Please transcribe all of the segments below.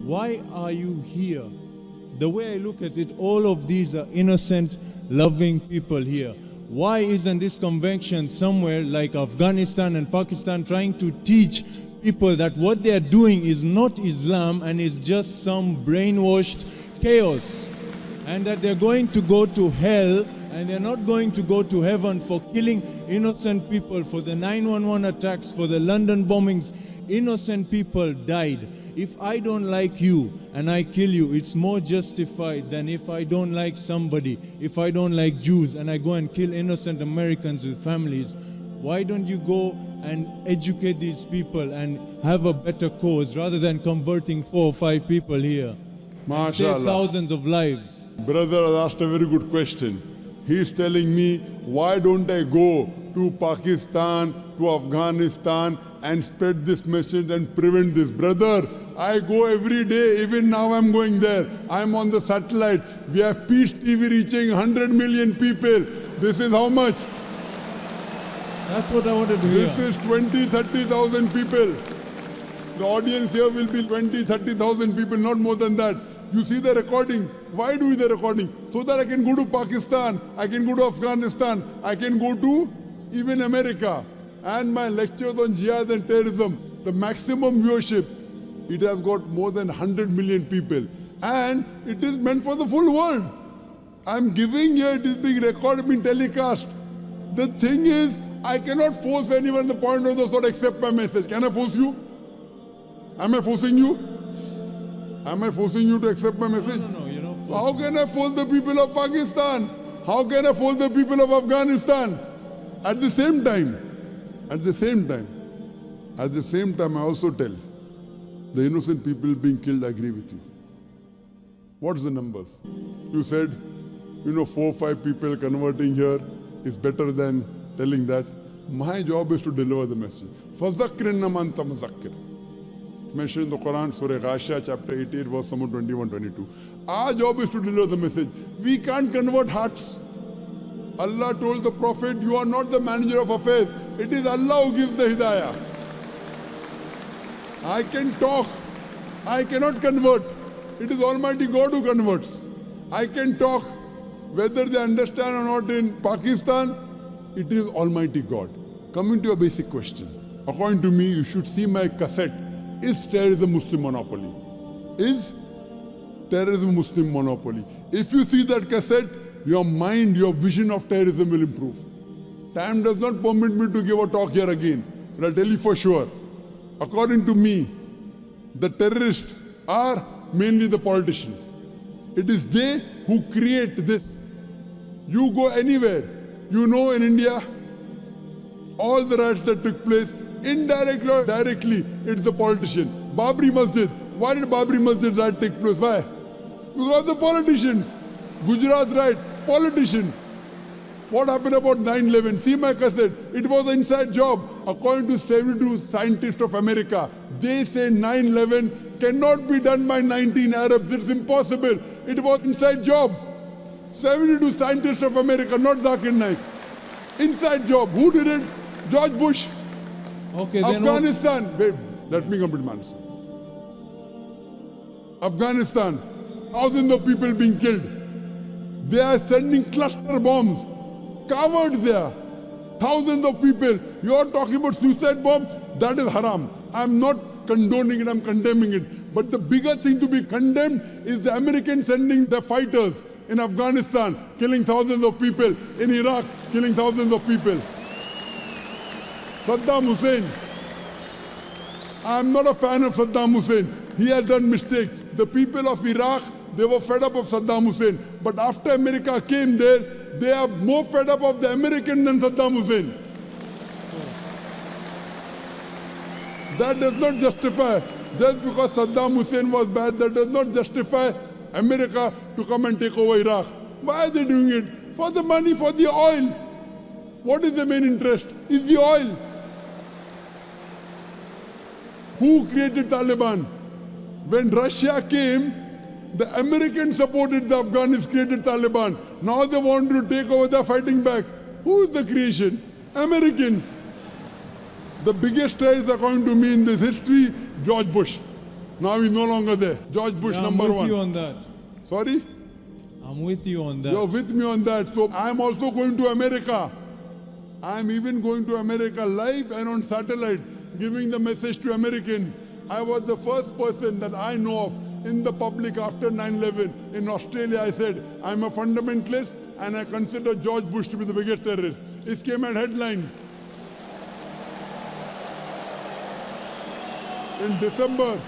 why are you here? The way I look at it, all of these are innocent, loving people here. Why isn't this convention somewhere like Afghanistan and Pakistan trying to teach people that what they are doing is not Islam and is just some brainwashed chaos, and that they're going to go to hell and they're not going to go to heaven for killing innocent people, for the 911 attacks, for the London bombings? Innocent people died. If I don't like you and I kill you, it's more justified than if I don't like somebody. If I don't like Jews and I go and kill innocent Americans with families, why don't you go and educate these people and have a better cause rather than converting 4 or 5 people here and save thousands of lives? Brother has asked a very good question. He's telling me, why don't I go to Pakistan, to Afghanistan and spread this message and prevent this? Brother, I go every day, even now I'm going there. I'm on the satellite. We have Peace TV reaching 100 million people. This is how much? That's what I wanted to hear. This is 20,000-30,000 people. The audience here will be 20,000-30,000 people, not more than that. You see the recording. Why do the recording? So that I can go to Pakistan, I can go to Afghanistan, I can go to even America. And my lectures on jihad and terrorism, the maximum viewership, it has got more than 100 million people. And it is meant for the full world. I'm giving here, it is being recorded, being telecast. The thing is, I cannot force anyone at the point of the sword accept my message. Can I force you? Am I forcing you? Am I forcing you to accept my message? No, you're not forcing. How can I force the people of Pakistan? How can I force the people of Afghanistan? At the same time, I also tell the innocent people being killed, I agree with you. What's the numbers? You said, 4 or 5 people converting here is better than telling that. My job is to deliver the message. فَذَكِّرْ إِنَّمَا أَنْتَ مُذَكِّرٌ. Mentioned in the Quran, Surah Ghashiyah, chapter 88, verse number 21-22. Our job is to deliver the message. We can't convert hearts. Allah told the Prophet, you are not the manager of affairs. It is Allah who gives the hidayah. I can talk. I cannot convert. It is Almighty God who converts. I can talk. Whether they understand or not in Pakistan, it is Almighty God. Coming to a basic question. According to me, you should see my cassette. Is terrorism Muslim monopoly? Is terrorism Muslim monopoly? If you see that cassette, your mind, your vision of terrorism will improve. Time does not permit me to give a talk here again, but I'll tell you for sure. According to me, the terrorists are mainly the politicians. It is they who create this. You go anywhere, in India, all the riots that took place, indirectly or directly, it's the politician. Babri Masjid. Why did Babri Masjid riot take place? Why? Because of the politicians. Gujarat riot, politicians. What happened about 9/11? See my cassette. It was an inside job. According to 72 scientists of America, they say 9/11 cannot be done by 19 Arabs. It's impossible. It was inside job. 72 scientists of America, not Zakir Naik. Inside job. Who did it? George Bush. Okay, Afghanistan. Wait, let me complete my answer. Afghanistan. Thousands of people being killed. They are sending cluster bombs. Cowards there. Thousands of people. You are talking about suicide bomb? That is haram. I'm not condoning it, I'm condemning it. But the bigger thing to be condemned is the Americans sending their fighters in Afghanistan, killing thousands of people. In Iraq, killing thousands of people. Saddam Hussein. I'm not a fan of Saddam Hussein. He has done mistakes. The people of Iraq, they were fed up of Saddam Hussein. But after America came there, they are more fed up of the American than Saddam Hussein. That does not justify, just because Saddam Hussein was bad, that does not justify America to come and take over Iraq. Why are they doing it? For the money, for the oil. What is the main interest? Is the oil. Who created Taliban? When Russia came, the Americans supported the Afghans, created Taliban. Now they want to take over, they're fighting back. Who is the creation? Americans. The biggest terrorist, according to me, in this history, George Bush. Now he's no longer there. George Bush, Yeah, number I'm with one. you on that. Sorry? I'm with you on that. You're with me on that. So I'm also going to America. I'm even going to America live and on satellite, giving the message to Americans. I was the first person that I know of in the public after 9/11 in Australia. I said, I'm a fundamentalist and I consider George Bush to be the biggest terrorist. It came at headlines. In December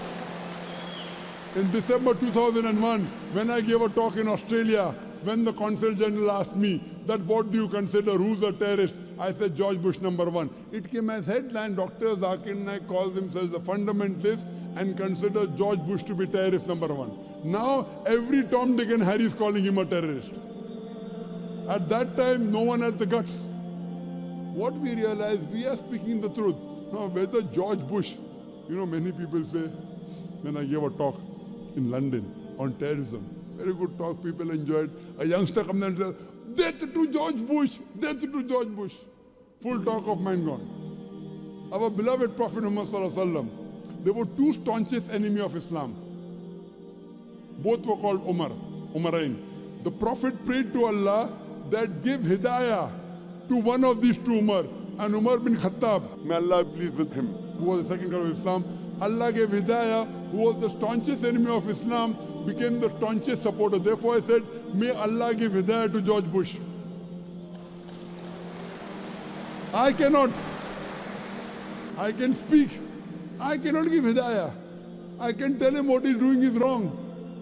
2001, when I gave a talk in Australia, when the Consul General asked me that what do you consider, who's a terrorist? I said George Bush number one. It came as headline, Dr. Zakir Naik calls themselves a fundamentalist and considers George Bush to be terrorist number one. Now every Tom, Dick and Harry is calling him a terrorist. At that time, no one had the guts. What we realized, we are speaking the truth. Now whether George Bush, many people say, when I gave a talk in London on terrorism, very good talk, people enjoyed. A youngster comes and says, death to George Bush, death to George Bush. Full talk of mine gone. Our beloved Prophet Muhammad Sallallahu Alaihi Wasallam, there were two staunchest enemies of Islam. Both were called Umarain. The Prophet prayed to Allah that give hidayah to one of these two Umar, and Umar bin Khattab, may Allah be pleased with him, who was the second caliph of Islam. Allah gave hidayah, who was the staunchest enemy of Islam, became the staunchest supporter. Therefore I said, may Allah give hidayah to George Bush. I cannot. I can speak. I cannot give hidayah. I can tell him what he's doing is wrong.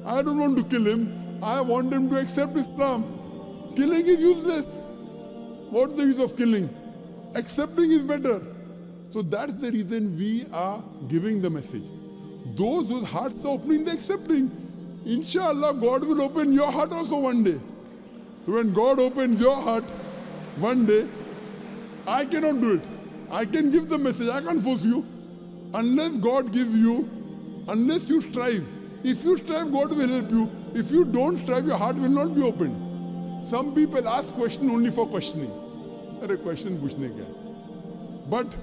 I don't want to kill him. I want him to accept Islam. Killing is useless. What's the use of killing? Accepting is better. So that's the reason we are giving the message. Those whose hearts are opening, they're accepting. Inshallah, God will open your heart also one day. When God opens your heart one day, I cannot do it. I can give the message, I can't force you. Unless God gives you, unless you strive. If you strive, God will help you. If you don't strive, your heart will not be opened. Some people ask question only for questioning. A question puछने का. But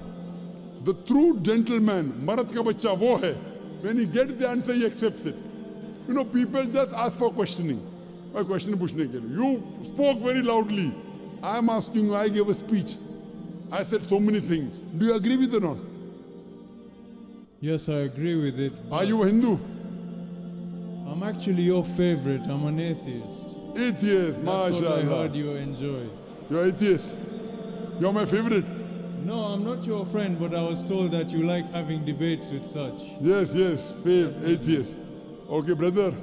the true gentleman, Marat ka bachcha wo hai. When he gets the answer, he accepts it. People just ask for questioning. A question puछने के लिए. You spoke very loudly. I am asking you, I gave a speech. I said so many things. Do you agree with it or not? Yes, I agree with it. Are you a Hindu? I'm actually your favorite. I'm an atheist. Atheist, That's what I mashallah. heard you enjoy. You're atheist. You're my favorite. No, I'm not your friend, but I was told that you like having debates with such. Yes, atheist. Okay, brother,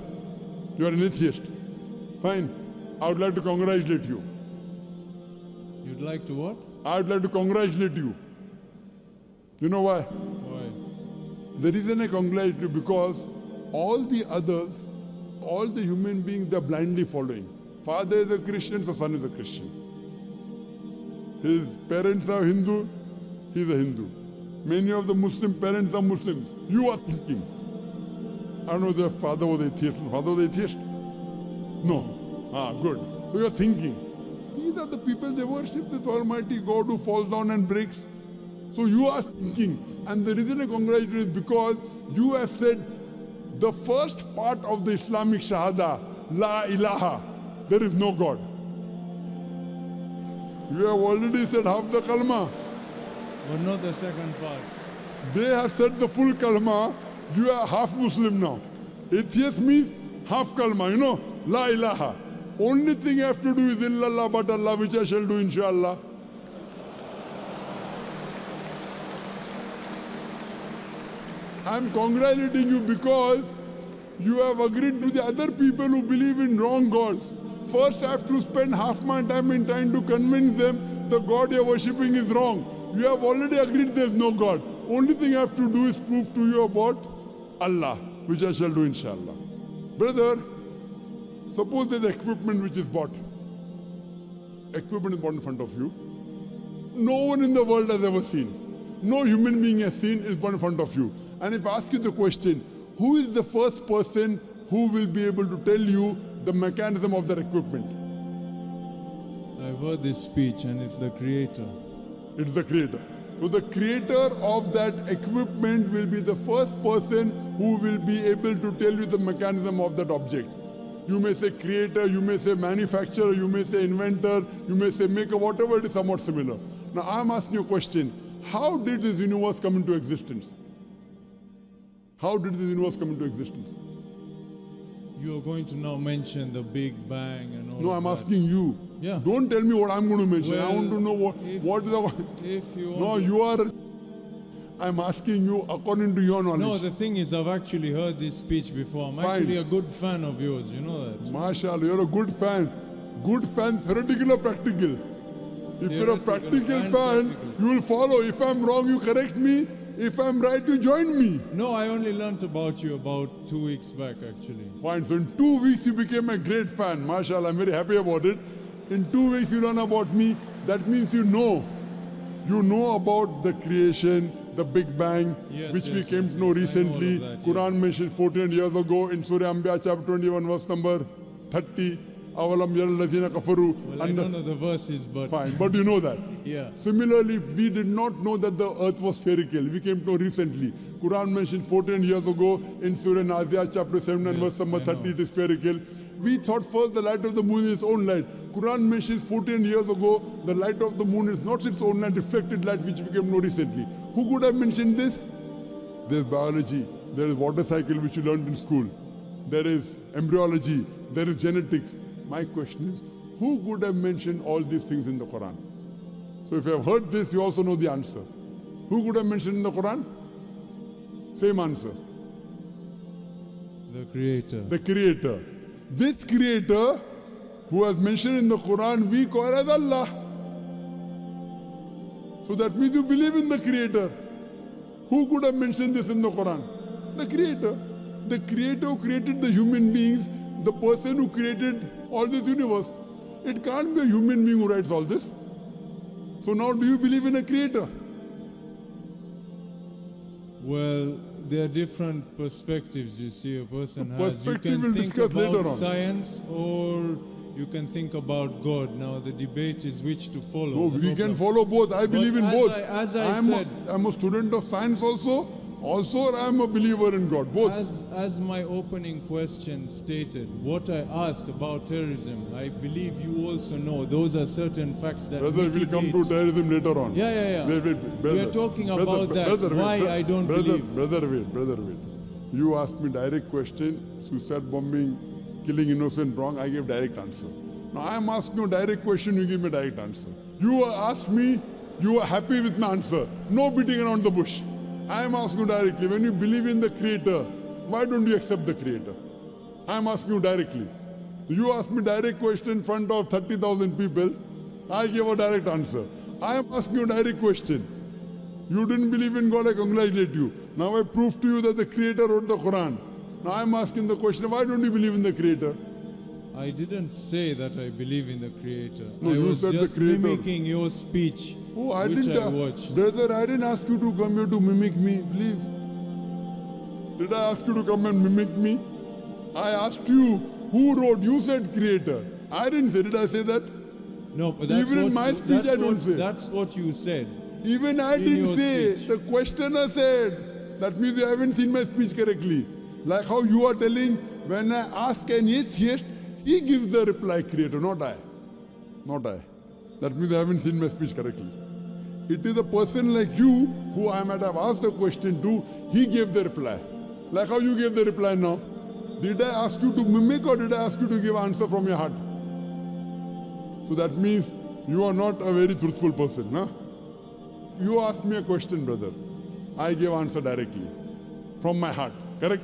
you're an atheist. Fine. I would like to congratulate you. You'd like to what? I would like to congratulate you. You know why? Why? The reason I congratulate you because all the others, all the human beings, they're blindly following. Father is a Christian, so son is a Christian. His parents are Hindu, he's a Hindu. Many of the Muslim parents are Muslims. You are thinking. I don't know if their father was atheist. Father was atheist? No. Good. So you're thinking. These are the people, they worship this Almighty God who falls down and breaks. So you are thinking. And the reason I congratulate you is because you have said the first part of the Islamic Shahada, La ilaha, there is no God. You have already said half the kalma. But not the second part. They have said the full kalma. You are half Muslim now. Atheist means half kalma, La ilaha. Only thing I have to do is illallah but Allah, which I shall do inshallah. I am congratulating you because you have agreed to the other people who believe in wrong gods. First I have to spend half my time in trying to convince them the God you are worshipping is wrong. You have already agreed there is no God. Only thing I have to do is prove to you about Allah, which I shall do inshallah. Brother, suppose there is equipment which is bought. Equipment is bought in front of you. No one in the world has ever seen. No human being has seen is bought in front of you. And if I ask you the question, who is the first person who will be able to tell you the mechanism of that equipment? I've heard this speech and it's the creator. It's the creator. So the creator of that equipment will be the first person who will be able to tell you the mechanism of that object. You may say creator, you may say manufacturer, you may say inventor, you may say maker, whatever, it is somewhat similar. Now I'm asking you a question. How did this universe come into existence? How did this universe come into existence? You're going to now mention the Big Bang and all No, of I'm that. asking you. Yeah. Don't tell me what I'm going to mention. I Well, want to know what is the... If you want No, to- you are... I'm asking you according to your knowledge. No, the thing is, I've actually heard this speech before. I'm Fine. actually a good fan of yours, you know that. MashaAllah, you're a good fan. Good fan, theoretical or practical? If you're a Theoretical practical and fan, practical. you will follow. If I'm wrong, you correct me. If I'm right, you join me. No, I only learnt about you about 2 weeks back, actually. Fine. So in 2 weeks, you became a great fan. MashaAllah, I'm very happy about it. In 2 weeks, you learn about me. That means you know. You know about the creation, the Big Bang, Yes, which we yes, came yes, to know yes. I know all recently. of that, Quran mentioned 14 years ago in Surah Anbiya chapter 21, verse number 30. Avalam yaral ladhina kafaru. Well, I don't know the verses, but... Fine, but you know that. Yeah. Similarly, we did not know that the earth was spherical. We came to know recently. Quran mentioned 14 years ago in Surah Naziyat chapter 7 and verse number I 30 know. it is spherical. We thought first the light of the moon is its own light. Quran mentions 14 years ago the light of the moon is not its own light, reflected light which we came to know recently. Who could have mentioned this? There's biology, there is water cycle which you learned in school. There is embryology, there is genetics. My question is, who could have mentioned all these things in the Quran? So if you have heard this, you also know the answer. Who could have mentioned in the Quran? Same answer. The Creator. The Creator. This Creator, who has mentioned in the Quran, we call as Allah. So that means you believe in the Creator. Who could have mentioned this in the Quran? The Creator. The Creator who created the human beings, the person who created all this universe. It can't be a human being who writes all this. So now do you believe in a Creator? Well, there are different perspectives you see a person has. You Perspective can we'll think discuss later about on. science or you can think about God. Now the debate is which to follow. No, The we can problem- follow both. I believe in as both. as I said, I'm a student of science also I'm a believer in God. Both. as my opening question stated, what I asked about terrorism, I believe you also know those are certain facts that Brother, we'll come to mitigate. terrorism later on. Yeah. Wait, brother. We are talking Brother, about that. brother, Why wait, I don't brother, believe. Brother, wait. You asked me direct question, suicide bombing, killing innocent, wrong. I gave direct answer. Now I am asking you direct question, you give me direct answer. You asked me, you are happy with my answer. No beating around the bush. I am asking you directly, when you believe in the Creator, why don't you accept the Creator? I am asking you directly. You asked me direct question in front of 30,000 people. I gave a direct answer. I am asking you a direct question. You didn't believe in God, I congratulate you. Now I prove to you that the Creator wrote the Quran. Now I am asking the question, why don't you believe in the Creator? I didn't say that I believe in the Creator. No, I you was said the just Creator. mimicking your speech, Oh, I which didn't. I watched. Brother, I didn't ask you to come here to mimic me, please. Did I ask you to come and mimic me? I asked you, who wrote? You said Creator. I didn't say, did I say that? No, but that's Even in what my you- speech, that's I don't what- say. That's what you said. Even I In didn't your say. speech. The questioner said. That means you haven't seen my speech correctly. Like how you are telling, when I ask an atheist, he gives the reply Creator, not I. Not I. That means I haven't seen my speech correctly. It is a person like you who I might have asked the question to, he gave the reply. Like how you gave the reply now. Did I ask you to mimic or did I ask you to give answer from your heart? So that means you are not a very truthful person, huh? You asked me a question, brother. I gave answer directly from my heart, correct?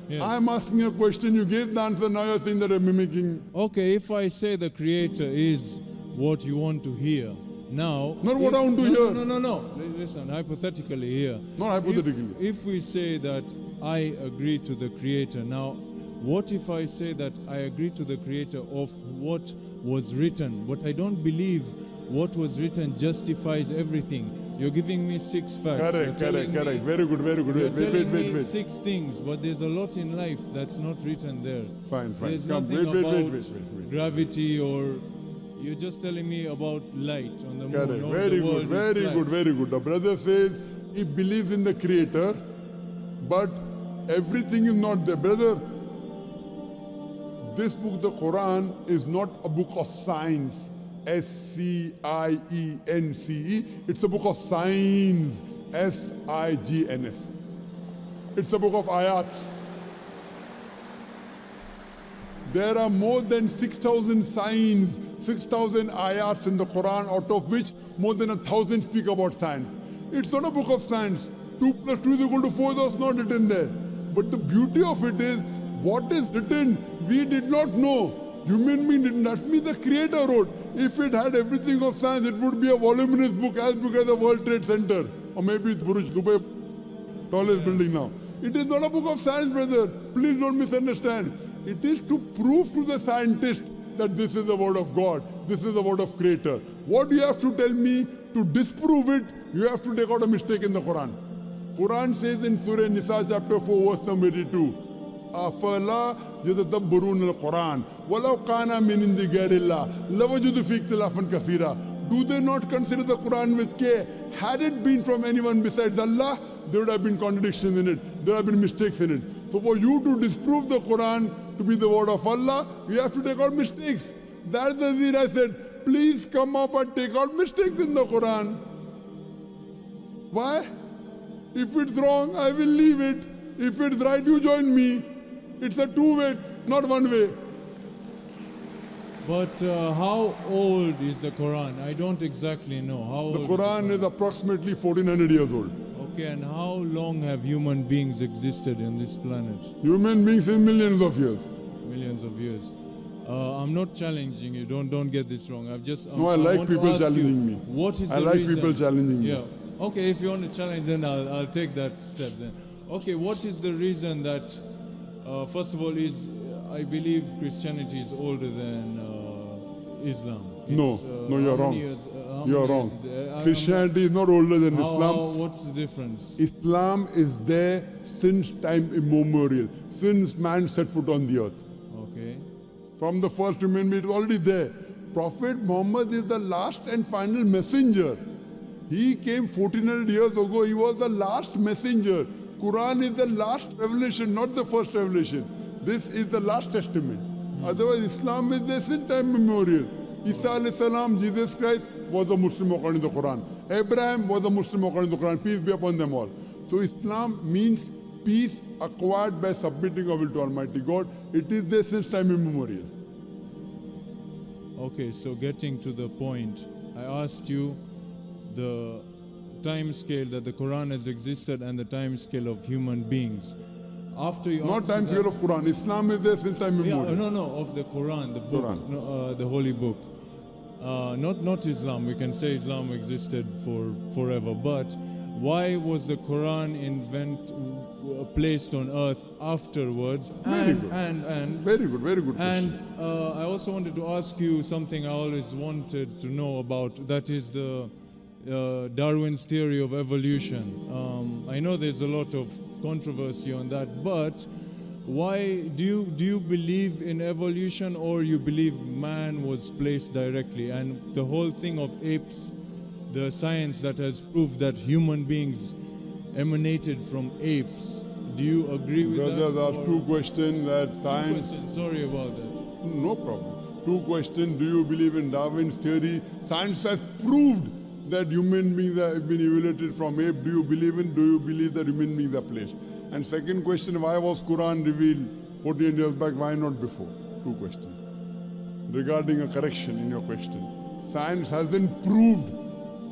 Yeah. I am asking a question, you gave the answer, now you're saying that I'm mimicking. Okay, if I say the Creator is what you want to hear, now... Not what if- I want to no, hear. No. Listen, hypothetically here. Not hypothetically. If we say that I agree to the Creator, now, what if I say that I agree to the Creator of what was written, but I don't believe what was written justifies everything? You're giving me 6 facts. Correct. Very good. You're telling me Wait. 6 things, but there's a lot in life that's not written there. Fine. There's Come, nothing wait. about gravity or, You're just telling me about light on the moon. Correct. No, Very the good, world is very flat. good, very good. The brother says he believes in the Creator, but everything is not there. Brother, this book, the Quran, is not a book of science. S-C-I-E-N-C-E. It's a book of signs. S-I-G-N-S. It's a book of ayats. There are more than 6,000 signs, 6,000 ayats in the Quran, out of which more than 1,000 speak about science. It's not a book of science. 2 plus 2 is equal to 4, that's not written there. But the beauty of it is, what is written, we did not know. Human being did not. That means the Creator wrote. If it had everything of science, it would be a voluminous book as big as the World Trade Center. Or maybe it's Burj Dubai, tallest building now. It is not a book of science, brother. Please don't misunderstand. It is to prove to the scientist that this is the word of God. This is the word of Creator. What do you have to tell me to disprove it? You have to take out a mistake in the Quran. Quran says in Surah Nisa chapter 4 verse number 82, أَفَلَا يَتَدَبَّرُونَ الْقُرْآنَ وَلَوْ كَانَ مِنْ عِنْدِ غَيْرِ اللَّهِ لَوَجَدُوا فِيهِ اخْتِلَافًا كَثِيرًا. Do they not consider the Quran with care? Had it been from anyone besides Allah, there would have been contradictions in it. There would have been mistakes in it. So for you to disprove the Quran to be the word of Allah, you have to take out mistakes. That's the reason I said, please come up and take out mistakes in the Quran. Why? If it's wrong, I will leave it. If it's right, you join me. It's a two-way, not one way. But how old is the Quran? I don't exactly know. How old The Quran is approximately 1400 years old. Okay, and how long have human beings existed in this planet? Human beings in millions of years. Millions of years. I'm not challenging you. Don't get this wrong. I like people challenging me. What is the I like reason? people challenging me. Yeah. Okay, if you want to challenge, then I'll take that step then. Okay, what is the reason that, first of all, I believe Christianity is older than Islam. No, you're wrong. You're wrong. Christianity is not older than Islam. What's the difference? Islam is there since time immemorial, since man set foot on the earth. Okay. From the first human being, it is already there. Prophet Muhammad is the last and final messenger. He came 1400 years ago. He was the last messenger. Quran is the last revelation, not the first revelation. This is the last testament. Otherwise, Islam is there since time immemorial. Isa alayhi salam, Jesus Christ, was a Muslim according to the Quran. Abraham was a Muslim according to the Quran. Peace be upon them all. So Islam means peace acquired by submitting our will to Almighty God. It is there since time immemorial. Okay, so getting to the point, I asked you the time scale that the Quran has existed and the time scale of human beings. After you not time scale of Quran. Islam is there since time immemorial. Yeah, no, of the Quran, the book, Quran. No, the holy book. Not Islam. We can say Islam existed for forever, but why was the Quran placed on earth afterwards? Very good. Very good And question. I also wanted to ask you something I always wanted to know about. That is the Darwin's theory of evolution. I know there's a lot of controversy on that, but why do you believe in evolution, or you believe man was placed directly? And the whole thing of apes, the science that has proved that human beings emanated from apes. Do you agree with that? Brothers asked two questions that science... Two questions. Sorry about that. No problem. Two questions. Do you believe in Darwin's theory? Science has proved that human beings have been evoluted from ape. Do you believe that human beings are placed? And second question, why was Quran revealed 14 years back? Why not before? Two questions. Regarding a correction in your question. Science hasn't proved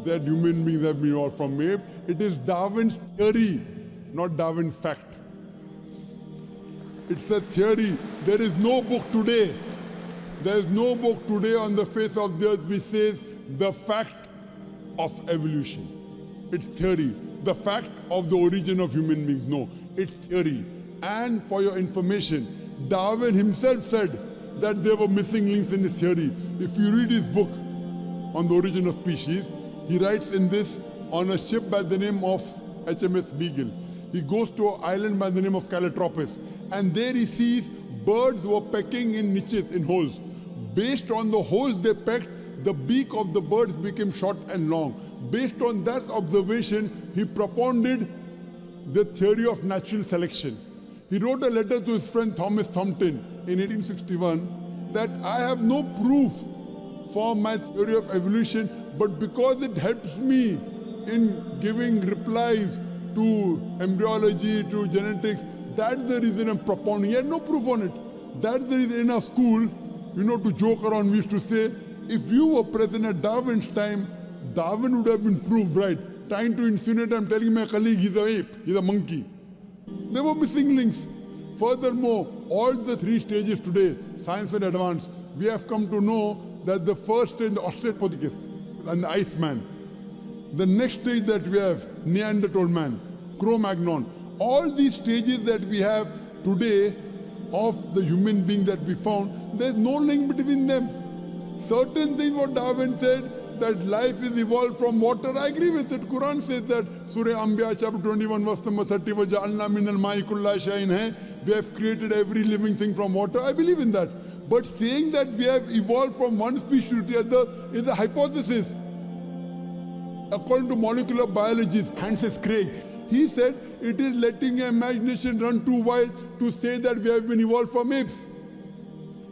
that human beings have been evolved from ape. It is Darwin's theory, not Darwin's fact. It's a theory. There is no book today. There is no book today on the face of the earth which says the fact of evolution. It's theory. The fact of the origin of human beings. No, it's theory. And for your information, Darwin himself said that there were missing links in his theory. If you read his book on the origin of species, he writes in this on a ship by the name of HMS Beagle. He goes to an island by the name of Calotropis, and there he sees birds were pecking in niches, in holes. Based on the holes they pecked, the beak of the birds became short and long. Based on that observation, he propounded the theory of natural selection. He wrote a letter to his friend Thomas Thompson in 1861 that I have no proof for my theory of evolution, but because it helps me in giving replies to embryology, to genetics, that's the reason I'm propounding. He had no proof on it. That's the reason in our school, to joke around, we used to say, if you were present at Darwin's time, Darwin would have been proved right. Trying to insinuate, I'm telling my colleague, he's an ape, he's a monkey. There were missing links. Furthermore, all the three stages today, science and advance, we have come to know that the first stage, the Australopithecus and the Iceman. The next stage that we have, Neanderthal man, Cro-Magnon. All these stages that we have today of the human being that we found, there's no link between them. Certain things what Darwin said, that life is evolved from water, I agree with it. Quran says that, Surah Anbiya chapter 21 verse number 30, وَجَعَلْنَا مِنَ الْمَاءِ كُلَّ شَيْءٍ حَيٍّ. We have created every living thing from water, I believe in that. But saying that we have evolved from one species to the other is a hypothesis. According to molecular biologist Francis Craig, he said it is letting your imagination run too wild to say that we have been evolved from apes.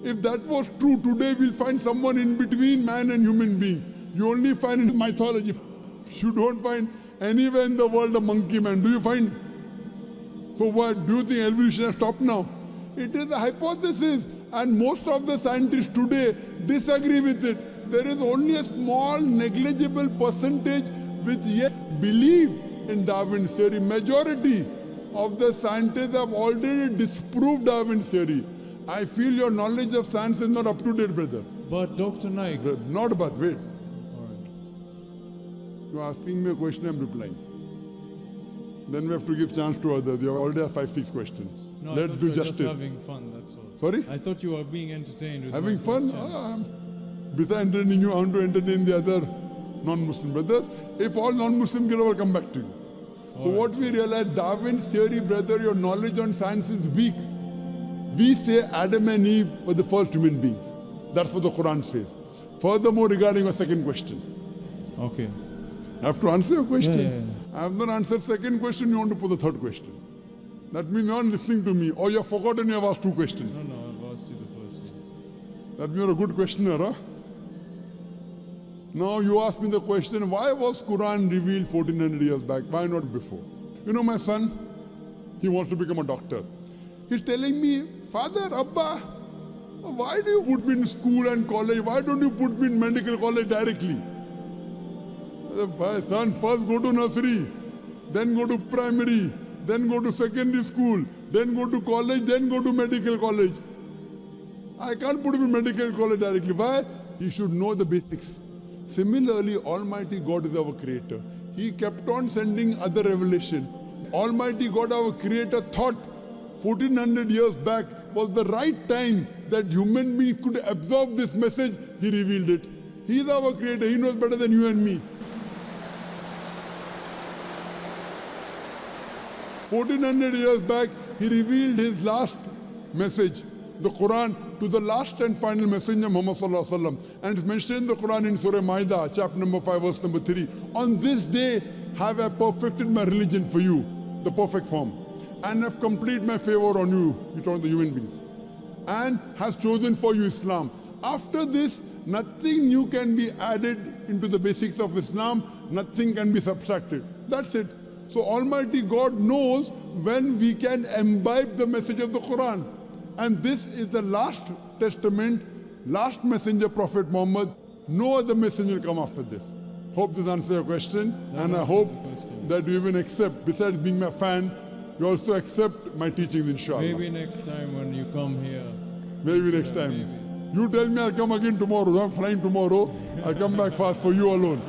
If that was true, today we'll find someone in between man and human being. You only find in mythology. You don't find anywhere in the world a monkey man. Do you find? So what? Do you think evolution has stopped now? It is a hypothesis, and most of the scientists today disagree with it. There is only a small negligible percentage which yet believe in Darwin's theory. Majority of the scientists have already disproved Darwin's theory. I feel your knowledge of science is not up to date, brother. But Dr. Naik... Not but, wait. You're asking me a question, I'm replying. Then we have to give chance to others. You already have 5-6 questions. No, Let's do justice. Just having fun, that's all. Sorry? I thought you were being entertained with having my fun? Besides entertaining you, I want to entertain the other non-Muslim brothers. If all non-Muslim get over, I'll come back to you. So what we realize, Darwin's theory, brother, your knowledge on science is weak. We say Adam and Eve were the first human beings. That's what the Quran says. Furthermore, regarding your second question. Okay. I have to answer your question. Yeah. I have not answered second question, you want to put the third question. That means you are not listening to me, or you have forgotten you have asked two questions. No, I've asked you the first one. That means you're a good questioner, huh? Now you ask me the question, why was Quran revealed 1400 years back? Why not before? My son, he wants to become a doctor. He's telling me, Father, Abba, why do you put me in school and college? Why don't you put me in medical college directly? Son, first go to nursery, then go to primary, then go to secondary school, then go to college, then go to medical college. I can't put him in medical college directly. Why? He should know the basics. Similarly, Almighty God is our creator. He kept on sending other revelations. Almighty God, our creator, thought 1400 years back was the right time that human beings could absorb this message. He revealed it. He is our creator. He knows better than you and me. 1400 years back, he revealed his last message, the Quran, to the last and final messenger, Muhammad Sallallahu Alaihi Wasallam. And it's mentioned in the Quran in Surah Ma'idah, chapter number 5, verse number 3. On this day have I perfected my religion for you, the perfect form, and have completed my favor on you, you talk the human beings, and has chosen for you Islam. After this, nothing new can be added into the basics of Islam, nothing can be subtracted. That's it. So Almighty God knows when we can imbibe the message of the Quran. And this is the last testament, last messenger, Prophet Muhammad. No other messenger will come after this. Hope this answers your question. And I hope that you even accept, besides being my fan, you also accept my teachings, inshallah. Maybe next time when you come here. Maybe next time. Maybe. You tell me I'll come again tomorrow. I'm flying tomorrow. I'll come back fast for you alone.